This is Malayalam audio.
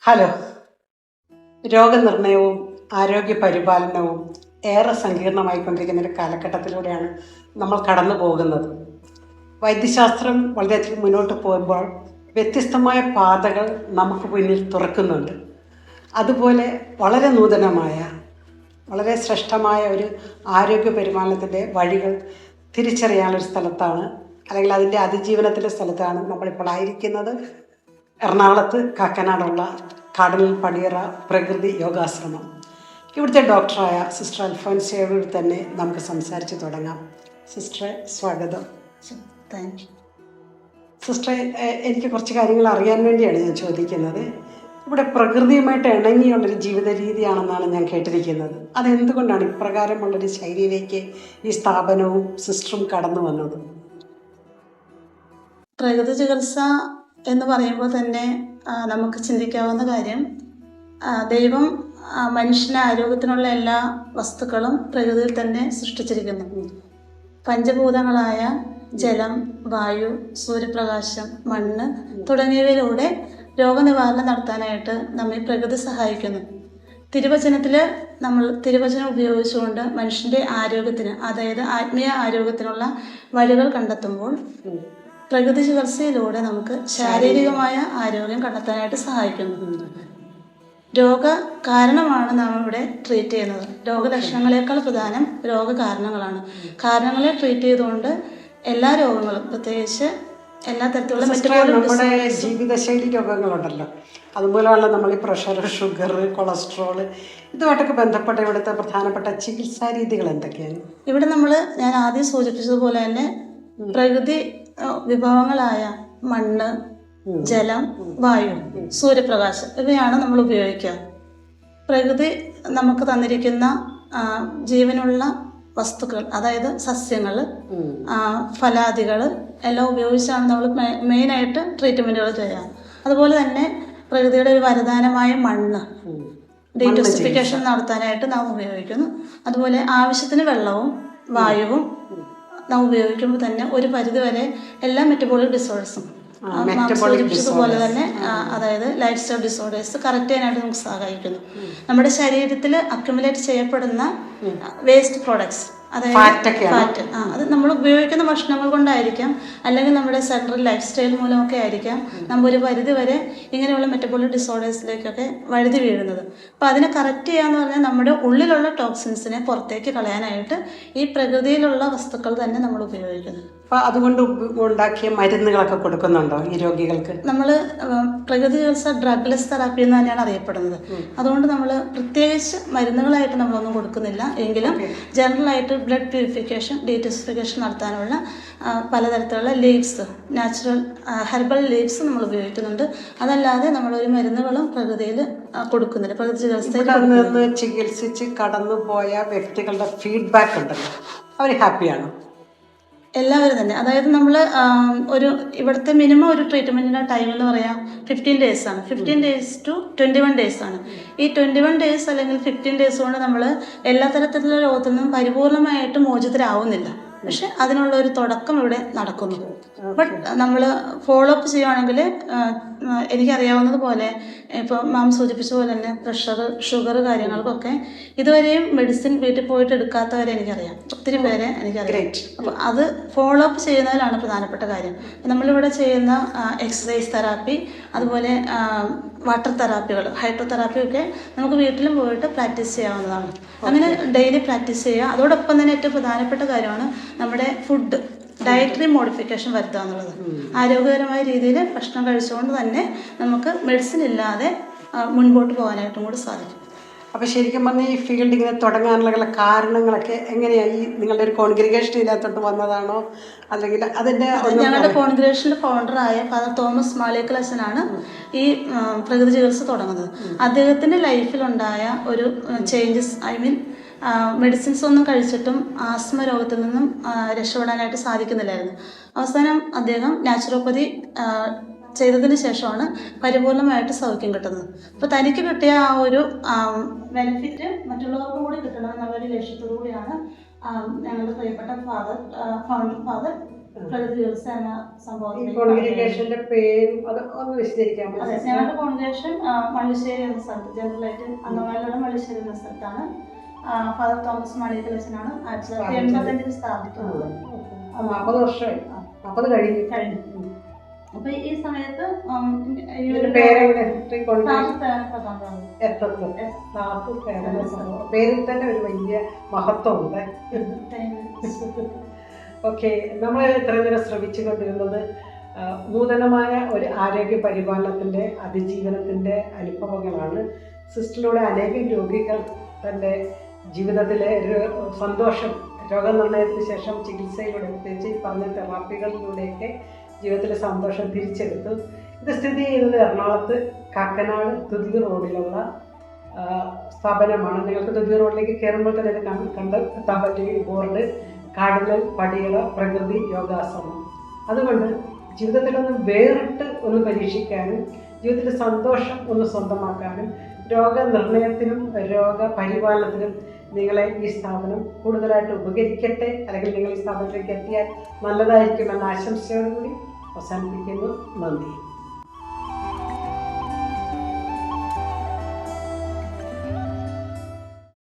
ഹലോ. രോഗനിർണയവും ആരോഗ്യ പരിപാലനവും ഏറെ സങ്കീർണമായിക്കൊണ്ടിരിക്കുന്ന ഒരു കാലഘട്ടത്തിലൂടെയാണ് നമ്മൾ കടന്നു പോകുന്നത്. വൈദ്യശാസ്ത്രം വളരെയധികം മുന്നോട്ട് പോകുമ്പോൾ വ്യത്യസ്തമായ പാതകൾ നമുക്ക് മുന്നിൽ തുറക്കുന്നുണ്ട്. അതുപോലെ വളരെ നൂതനമായ, വളരെ ശ്രേഷ്ഠമായ ഒരു ആരോഗ്യ പരിപാലനത്തിൻ്റെ വഴികൾ തിരിച്ചറിയാനുള്ളൊരു സ്ഥലത്താണ്, അല്ലെങ്കിൽ അതിൻ്റെ അതിജീവനത്തിൻ്റെ സ്ഥലത്താണ് നമ്മളിപ്പോൾ ആയിരിക്കുന്നത്. എറണാകുളത്ത് കാക്കനാടുള്ള കാടലിൽ പടിയറ പ്രകൃതി യോഗാശ്രമം. ഇവിടുത്തെ ഡോക്ടറായ സിസ്റ്റർ അൽഫോൻസയോട് തന്നെ നമുക്ക് സംസാരിച്ച് തുടങ്ങാം. സിസ്റ്ററെ, സ്വാഗതം. Thank you. സിസ്റ്ററെ, എനിക്ക് കുറച്ച് കാര്യങ്ങൾ അറിയാൻ വേണ്ടിയാണ് ഞാൻ ചോദിക്കുന്നത്. ഇവിടെ പ്രകൃതിയുമായിട്ട് ഇണങ്ങിയുള്ളൊരു ജീവിത രീതിയാണെന്നാണ് ഞാൻ കേട്ടിരിക്കുന്നത്. അതെന്തുകൊണ്ടാണ് ഇപ്രകാരമുള്ളൊരു ശൈലിയിലേക്ക് ഈ സ്ഥാപനവും സിസ്റ്ററും കടന്നു വന്നത്? പ്രകൃതി ചികിത്സ എന്ന് പറയുമ്പോൾ തന്നെ നമുക്ക് ചിന്തിക്കാവുന്ന കാര്യം, ദൈവം മനുഷ്യൻ്റെ ആരോഗ്യത്തിനുള്ള എല്ലാ വസ്തുക്കളും പ്രകൃതിയിൽ തന്നെ സൃഷ്ടിച്ചിരിക്കുന്നു. പഞ്ചഭൂതങ്ങളായ ജലം, വായു, സൂര്യപ്രകാശം, മണ്ണ് തുടങ്ങിയവയിലൂടെ രോഗനിവാരണം നടത്താനായിട്ട് നമ്മെ പ്രകൃതി സഹായിക്കുന്നു. തിരുവചനം ഉപയോഗിച്ചുകൊണ്ട് മനുഷ്യൻ്റെ ആരോഗ്യത്തിന്, അതായത് ആത്മീയ ആരോഗ്യത്തിനുള്ള വഴികൾ കണ്ടെത്തുമ്പോൾ പ്രകൃതി ചികിത്സയിലൂടെ നമുക്ക് ശാരീരികമായ ആരോഗ്യം കണ്ടെത്താനായിട്ട് സഹായിക്കുന്നു. രോഗകാരണമാണ് നാം ഇവിടെ ട്രീറ്റ് ചെയ്യുന്നത്. രോഗലക്ഷണങ്ങളെക്കാൾ പ്രധാനം രോഗകാരണങ്ങളാണ്. കാരണങ്ങളെ ട്രീറ്റ് ചെയ്തുകൊണ്ട് എല്ലാ രോഗങ്ങളും, പ്രത്യേകിച്ച് എല്ലാ തരത്തിലുള്ള നമ്മുടെ ജീവിതശൈലി രോഗങ്ങളുണ്ടല്ലോ, അതുപോലെയുള്ള നമ്മൾ ഈ പ്രഷർ, ഷുഗർ, കൊളസ്ട്രോൾ, ഇതുമായിട്ടൊക്കെ ബന്ധപ്പെട്ട ഇവിടുത്തെ പ്രധാനപ്പെട്ട ചികിത്സാ രീതികൾ എന്തൊക്കെയാണ്? ഇവിടെ ഞാൻ ആദ്യം സൂചിപ്പിച്ചതുപോലെ തന്നെ പ്രകൃതി വിഭവങ്ങളായ മണ്ണ്, ജലം, വായു, സൂര്യപ്രകാശം ഇവയാണ് നമ്മൾ ഉപയോഗിക്കുക. പ്രകൃതി നമുക്ക് തന്നിരിക്കുന്ന ജീവനുള്ള വസ്തുക്കൾ, അതായത് സസ്യങ്ങൾ, ഫലാദികൾ എല്ലാം ഉപയോഗിച്ചാണ് നമ്മൾ മെയിനായിട്ട് ട്രീറ്റ്മെൻറ്റുകൾ ചെയ്യുക. അതുപോലെ തന്നെ പ്രകൃതിയുടെ ഒരു വരദാനമായ മണ്ണ് ഡീറ്റോക്സിഫിക്കേഷൻ നടത്താനായിട്ട് നാം ഉപയോഗിക്കുന്നു. അതുപോലെ ആവശ്യത്തിന് വെള്ളവും വായുവും നാം ഉപയോഗിക്കുമ്പോൾ തന്നെ ഒരു പരിധിവരെ എല്ലാ മെറ്റബോളിക് ഡിസോർഡേഴ്സും സൂചിപ്പിച്ചതുപോലെ തന്നെ, അതായത് ലൈഫ് സ്റ്റൈൽ ഡിസോർഡേഴ്സ് കറക്റ്റ് ചെയ്യാനായിട്ട് നമുക്ക് സഹായിക്കുന്നു. നമ്മുടെ ശരീരത്തിൽ അക്യുമുലേറ്റ് ചെയ്യപ്പെടുന്ന വേസ്റ്റ് പ്രോഡക്ട്സ്, അതായത് ഫാറ്റ്, അത് നമ്മൾ ഉപയോഗിക്കുന്ന ഭക്ഷണങ്ങൾ കൊണ്ടായിരിക്കാം, അല്ലെങ്കിൽ നമ്മുടെ സെൻട്രൽ ലൈഫ് സ്റ്റൈൽ മൂലമൊക്കെ ആയിരിക്കാം നമ്മൾ ഒരു പരിധി വരെ ഇങ്ങനെയുള്ള മെറ്റബോളിക് ഡിസോർഡേഴ്സിലേക്കൊക്കെ വഴുതി വീഴുന്നത്. അപ്പോൾ അതിനെ കറക്റ്റ് ചെയ്യാന്ന് പറഞ്ഞാൽ നമ്മുടെ ഉള്ളിലുള്ള ടോക്സിൻസിനെ പുറത്തേക്ക് കളയാനായിട്ട് ഈ പ്രകൃതിയിലുള്ള വസ്തുക്കൾ തന്നെ നമ്മൾ ഉപയോഗിക്കുന്നു. അപ്പോൾ അതുകൊണ്ട് ഉണ്ടാക്കിയ മരുന്നുകളൊക്കെ കൊടുക്കുന്നുണ്ടോ ഈ രോഗികൾക്ക്? നമ്മൾ പ്രകൃതി ചികിത്സ ഡ്രഗ്ലെസ് തെറാപ്പി എന്ന് തന്നെയാണ് അറിയപ്പെടുന്നത്. അതുകൊണ്ട് നമ്മൾ പ്രത്യേകിച്ച് മരുന്നുകളായിട്ട് നമ്മളൊന്നും കൊടുക്കുന്നില്ല. എങ്കിലും ജനറലായിട്ട് ബ്ലഡ് പ്യൂരിഫിക്കേഷൻ, ഡീറ്റോക്സിഫിക്കേഷൻ നടത്താനുള്ള പലതരത്തിലുള്ള ലീവ്സ്, നാച്ചുറൽ ഹെർബൽ ലീവ്സ് നമ്മൾ ഉപയോഗിക്കുന്നുണ്ട്. അതല്ലാതെ നമ്മളൊരു മരുന്നുകളും പ്രകൃതിയിൽ കൊടുക്കുന്നില്ല. പ്രകൃതി ചികിത്സയിൽ ചികിത്സിച്ച് കടന്നുപോയ വ്യക്തികളുടെ ഫീഡ്ബാക്ക് ഉണ്ടല്ലോ, അവർ ഹാപ്പിയാണോ? എല്ലാവരും തന്നെ, അതായത് നമ്മൾ ഇവിടുത്തെ മിനിമം ഒരു ട്രീറ്റ്മെൻറ്റിൻ്റെ ടൈം എന്ന് പറയാം 15 days ആണ്. 15 days to 21 days ആണ്. ഈ 21 days അല്ലെങ്കിൽ 15 days കൊണ്ട് നമ്മൾ എല്ലാ തരത്തിലുള്ള രോഗത്തിൽ നിന്നും പരിപൂർണമായിട്ട് മോചിതരാവുന്നില്ല. പക്ഷെ അതിനുള്ള ഒരു തുടക്കം ഇവിടെ നടക്കുന്നു. ബട്ട് നമ്മൾ ഫോളോ അപ്പ് ചെയ്യുകയാണെങ്കിൽ എനിക്കറിയാവുന്നതുപോലെ, ഇപ്പോൾ മാം സൂചിപ്പിച്ച പോലെ തന്നെ പ്രഷർ, ഷുഗർ കാര്യങ്ങൾക്കൊക്കെ ഇതുവരെയും മെഡിസിൻ വീട്ടിൽ പോയിട്ട് എടുക്കാത്തവരെ എനിക്കറിയാം, ഒത്തിരി പേരെ എനിക്കറിയാം. അപ്പോൾ അത് ഫോളോ അപ്പ് ചെയ്യുന്നതിലാണ് പ്രധാനപ്പെട്ട കാര്യം. നമ്മളിവിടെ ചെയ്യുന്ന എക്സസൈസ് തെറാപ്പി, അതുപോലെ വാട്ടർ തെറാപ്പികൾ, ഹൈഡ്രോ തെറാപ്പിയൊക്കെ നമുക്ക് വീട്ടിലും പോയിട്ട് പ്രാക്ടീസ് ചെയ്യാവുന്നതാണ്. അങ്ങനെ ഡെയിലി പ്രാക്ടീസ് ചെയ്യുക. അതോടൊപ്പം തന്നെ ഏറ്റവും പ്രധാനപ്പെട്ട കാര്യമാണ് നമ്മുടെ ഫുഡ്, ഡയറ്ററി മോഡിഫിക്കേഷൻ വരുത്തുക എന്നുള്ളത്. ആരോഗ്യകരമായ രീതിയിൽ ഭക്ഷണം കഴിച്ചുകൊണ്ട് തന്നെ നമുക്ക് മെഡിസിൻ ഇല്ലാതെ മുൻപോട്ട് പോകാനായിട്ടും കൂടി സാധിക്കും. അപ്പോൾ ശരിക്കും പറഞ്ഞാൽ ഈ ഫീൽഡ് ഇങ്ങനെ തുടങ്ങാനുള്ള കാരണങ്ങളൊക്കെ എങ്ങനെയാണ്? ഈ നിങ്ങളുടെ ഒരു കോൺഗ്രിഗേഷൻ ഇതിനകത്തോട്ട് വന്നതാണോ, അല്ലെങ്കിൽ അതിൻ്റെ? ഞങ്ങളുടെ കോൺഗ്രിഗേഷൻ്റെ ഫൗണ്ടറായ ഫാദർ തോമസ് മാളിയേക്കൽ അച്ഛനാണ് ഈ പ്രകൃതി ചികിത്സ തുടങ്ങുന്നത്. അദ്ദേഹത്തിൻ്റെ ലൈഫിലുണ്ടായ ഒരു ചേഞ്ചസ്, മെഡിസിൻസ് ഒന്നും കഴിച്ചിട്ടും ആസ്മ രോഗത്തിൽ നിന്നും രക്ഷപ്പെടാനായിട്ട് സാധിക്കുന്നില്ലായിരുന്നു. അവസാനം അദ്ദേഹം നാച്ചുറോപ്പതി ചെയ്തതിന് ശേഷമാണ് പരിപൂർണമായിട്ട് സൗഖ്യം കിട്ടുന്നത്. അപ്പോൾ തനിക്ക് കിട്ടിയ ആ ഒരു ബെനിഫിറ്റ് മറ്റുള്ളവർക്കും കൂടി കിട്ടണം എന്നുള്ളൊരു ലക്ഷ്യത്തോടു കൂടിയാണ് ഞങ്ങളുടെ പ്രിയപ്പെട്ട ഫൗണ്ടർ ഫാദർ പ്രകൃതി ചികിത്സ എന്ന ഈ സംഭവത്തിലേക്ക് കോൺഗ്രിഗേഷന്റെ പേരും അത് ഒന്ന് വിശദീകരിക്കാമോ? അതെ, ഞങ്ങളുടെ കോൺഗ്രേഷൻ മള്ളിശ്ശേരി എന്ന സ്ഥലത്ത്, ജനറലായിട്ട് അംഗൻവാടിയുടെ മള്ളിശ്ശേരി എന്ന സ്ഥലത്താണ്. ഫാദർ തോമസ് മാളികലച്ചനാണ് 1985 സ്ഥാപിക്കുന്നത്. 40 വർഷമായി, 40 കഴിഞ്ഞു. അപ്പൊ ഈ സമയത്ത് പേരിൽ തന്നെ ഒരു വലിയ മഹത്വമുണ്ട്. ഓക്കെ, നമ്മൾ ഇത്രയും നേരം ശ്രമിച്ചുകൊണ്ടിരുന്നത് നൂതനമായ ഒരു ആരോഗ്യ പരിപാലനത്തിൻ്റെ അതിജീവനത്തിൻ്റെ അനുഭവങ്ങളാണ്. സിസ്റ്ററിലൂടെ അനേകം രോഗികൾ തൻ്റെ ജീവിതത്തിലെ ഒരു സന്തോഷം, രോഗനിർണയത്തിന് ശേഷം ചികിത്സയിലൂടെ, പ്രത്യേകിച്ച് ഈ പറഞ്ഞ തെറാപ്പികളിലൂടെയൊക്കെ ജീവിതത്തിലെ സന്തോഷം തിരിച്ചെടുത്തു. ഇത് സ്ഥിതി ചെയ്യുന്നത് എറണാകുളത്ത് കാക്കനാട് തുതി റോഡിലുള്ള സ്ഥാപനമാണ്. നിങ്ങൾക്ക് തുതി റോഡിലേക്ക് കയറുമ്പോൾ തന്നെ ഇത് കണ്ടെത്താൻ പറ്റിയ ബോർഡ് കാർഡിനൽ പടിയറ പ്രകൃതി യോഗാശ്രമം. അതുകൊണ്ട് ജീവിതത്തിലൊന്ന് വേറിട്ട് ഒന്ന് പരീക്ഷിക്കാനും ജീവിതത്തിലെ സന്തോഷം ഒന്ന് സ്വന്തമാക്കാനും രോഗനിർണയത്തിനും രോഗപരിപാലനത്തിനും നിങ്ങളെ ഈ സ്ഥാപനം കൂടുതലായിട്ട് ഉപകരിക്കട്ടെ, അല്ലെങ്കിൽ നിങ്ങൾ ഈ സ്ഥാപനത്തിലേക്ക് എത്തിയാൽ നല്ലതായിരിക്കുമെന്ന ആശംസയോടുകൂടി അവസാനിപ്പിക്കുന്നു. നന്ദി.